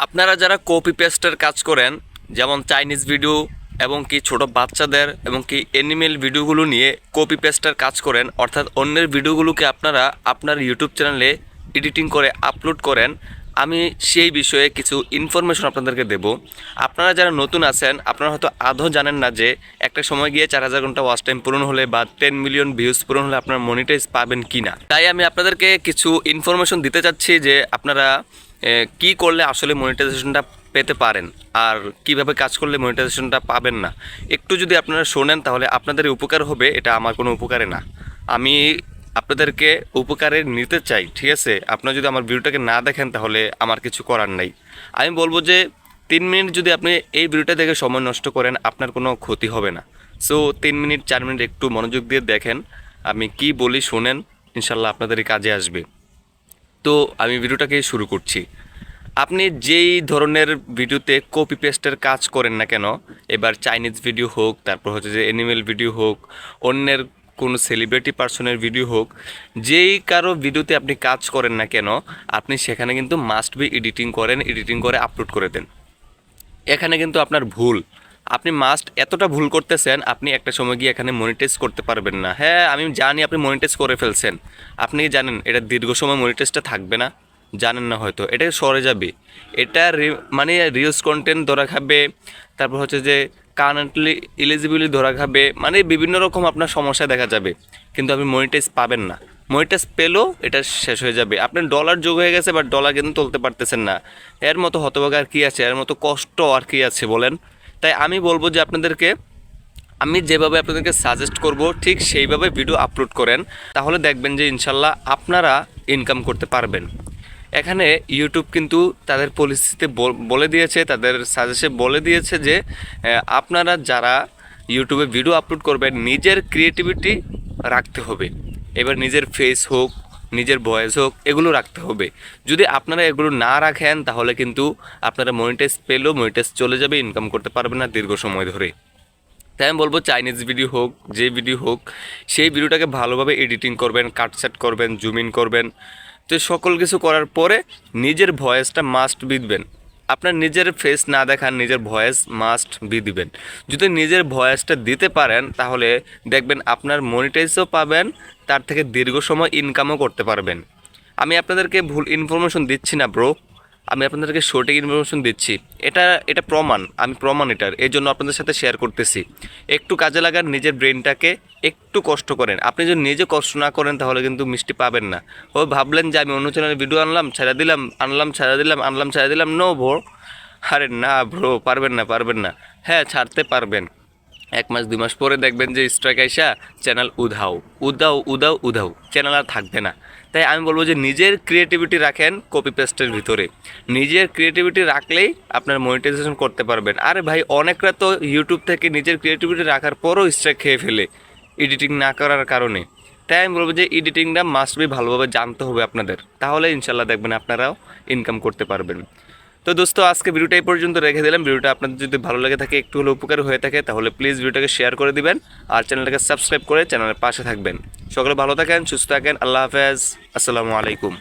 আপনারা যারা কপি পেস্টের কাজ করেন, যেমন চাইনিজ ভিডিও এবং কি ছোট বাচ্চাদের এবং কি অ্যানিমেল ভিডিওগুলো নিয়ে কপি পেস্টের কাজ করেন, অর্থাৎ অন্যের ভিডিওগুলোকে আপনারা আপনার ইউটিউব চ্যানেলে এডিটিং করে আপলোড করেন, আমি সেই বিষয়ে কিছু ইনফরমেশন আপনাদেরকে দেব। আপনারা যারা নতুন আছেন, আপনারা হয়তো আদৌ জানেন না যে একটা সময় গিয়ে 4000 ঘন্টা ওয়াচ টাইম পূরণ হলে বা 10 মিলিয়ন ভিউজ পূরণ হলে আপনারা মনিটাইজ পাবেন কি না। তাই আমি আপনাদেরকে কিছু ইনফরমেশন দিতে চাচ্ছি যে আপনারা কি করলে আসলে মনিটাইজেশনটা পেতে পারেন আর কিভাবে কাজ করলে মনিটাইজেশনটা পাবেন না। একটু যদি আপনারা শোনেন তাহলে আপনাদের উপকার হবে, এটা আমার কোনো উপকারে না। আমি আপনাদেরকে উপকারে নিতে চাই, ঠিক আছে? আপনারা যদি আমার ভিডিওটাকে না দেখেন তাহলে আমার কিছু করার নাই। আমি বলবো যে 3 মিনিট যদি আপনি এই ভিডিওটা দেখে সময় নষ্ট করেন, আপনার কোনো ক্ষতি হবে না। সো 3 মিনিট 4 মিনিট একটু মনোযোগ দিয়ে দেখেন, আমি কি বলি শোনেন, ইনশাল্লাহ আপনাদের কাজে আসবে। তো আমি ভিডিওটাকে শুরু করছি। আপনি যেই ধরনের ভিডিওতে কপি পেস্টের কাজ করেন না কেন, এবার চাইনিজ ভিডিও হোক, তারপর হচ্ছে যে অ্যানিমেল ভিডিও হোক, অন্যের কোনো সেলিব্রিটি পার্সনের ভিডিও হোক, যেই কারো ভিডিওতে আপনি কাজ করেন না কেন, আপনি সেখানে কিন্তু মাস্ট বি এডিটিং করেন, এডিটিং করে আপলোড করে দেন। এখানে কিন্তু আপনার ভুল, আপনি মাস্ট এতটা ভুল করতেছেন, আপনি একটা সময় গিয়ে এখানে মনিটাইজ করতে পারবেন না। হ্যাঁ, আমি জানি আপনি মনিটাইজ করে ফেলছেন, আপনি জানেন এটা দীর্ঘ সময় মনিটাইজটা থাকবে না, জানেন না হয়তো, এটা সরে যাবে। এটা মানে রিলস কন্টেন্ট ধরা খাবে, তারপর হচ্ছে যে কারেন্টলি এলিজিবিলি ধরা খাবে, মানে বিভিন্ন রকম আপনার সমস্যা দেখা যাবে, কিন্তু আপনি মনিটাইজ পাবেন না। মনিটাইজ পেলেও এটা শেষ হয়ে যাবে। আপনার ডলার যোগ হয়ে গেছে, বাট ডলার কিন্তু তুলতে পারতেছেন না। এর মতো হতভাগা আর কী আছে, এর মতো কষ্ট আর কী আছে বলেন? তাই আমি বলবো যে আপনাদেরকে, আমি যেভাবে আপনাদেরকে সাজেস্ট করব ঠিক সেইভাবে ভিডিও আপলোড করেন, তাহলে দেখবেন যে ইনশাল্লাহ আপনারা ইনকাম করতে পারবেন। এখানে ইউটিউব কিন্তু তাদের পলিসিতে বলে দিয়েছে, তাদের সাজেশে বলে দিয়েছে যে আপনারা যারা ইউটিউবে ভিডিও আপলোড করবেন নিজের ক্রিয়েটিভিটি রাখতে হবে। এবার নিজের ফেস হোক, নিজের ভয়েস হোক, এগুলো রাখতে হবে। যদি আপনারা এগুলো না রাখেন তাহলে কিন্তু আপনারা মনিটাইজ পেলেও মনিটাইজ চলে যাবে, ইনকাম করতে পারবেন না দীর্ঘ সময় ধরে। তাই আমি বলবো চাইনিজ ভিডিও হোক, যে ভিডিও হোক, সেই ভিডিওটাকে ভালোভাবে এডিটিং করবেন, কাটসাট করবেন, জুম ইন করবেন। তো সকল কিছু করার পরে নিজের ভয়েসটা মাস্ট দিবেন। আপনার নিজের ফেস না দেখান, নিজের ভয়েস মাস্ট দিবেন। যদি নিজের ভয়েসটা দিতে পারেন তাহলে দেখবেন আপনার মনিটাইজও পাবেন, তার থেকে দীর্ঘ সময় ইনকামও করতে পারবেন। আমি আপনাদেরকে ভুল ইনফরমেশন দিচ্ছি না ব্রো, আমি আপনাদেরকে সঠিক ইনফরমেশন দিচ্ছি। এটা এটা প্রমাণ, আমি প্রমাণ এটার, এই জন্য আপনাদের সাথে শেয়ার করতেছি। একটু কাজে লাগান, নিজের ব্রেনটাকে একটু কষ্ট করেন। আপনি যদি নিজে কষ্ট না করেন তাহলে কিন্তু মিষ্টি পাবেন না। ও ভাবলেন যে আমি অন্য চ্যানেলে ভিডিও আনলাম ছেড়ে দিলাম, আনলাম ছেড়ে দিলাম, আনলাম ছেড়ে দিলাম, নো ব্রো। আরে না ব্রো, পারবেন না, পারবেন না। হ্যাঁ, ছাড়তে পারবেন। 1 মাস 2 মাস পরে দেখবেন যে স্ট্রাইক আইসা চ্যানেল উধাও উধাও উধাও উধাও, চ্যানেল আর থাকবে না। তাই আমি বলবো যে নিজের ক্রিয়েটিভিটি রাখেন কপি পেস্টের ভিতরে। নিজের ক্রিয়েটিভিটি রাখলেই আপনার মনিটাইজেশন করতে পারবেন। আরে ভাই, অনেকরা তো ইউটিউব থেকে নিজের ক্রিয়েটিভিটি রাখার পরও স্ট্রাইক খেয়ে ফেলে এডিটিং না করার কারণে। তাই আমি বলবো যে এডিটিংটা মাস্ট বি ভালোভাবে জানতে হবে আপনাদের, তাহলে ইনশাল্লাহ দেখবেন আপনারাও ইনকাম করতে পারবেন। তো দোস্ত, আজকে ভিডিওটা এই পর্যন্ত রেখে দিলাম। ভিডিওটা আপনাদের যদি ভালো লাগে থাকে, একটু হলে উপকার হয়ে থাকে, তাহলে প্লিজ ভিডিওটাকে শেয়ার করে দিবেন আর চ্যানেলটাকে সাবস্ক্রাইব করে চ্যানেলের পাশে থাকবেন। সকলে ভালো থাকেন, সুস্থ থাকেন, আল্লাহ হাফেজ, আসসালামু আলাইকুম।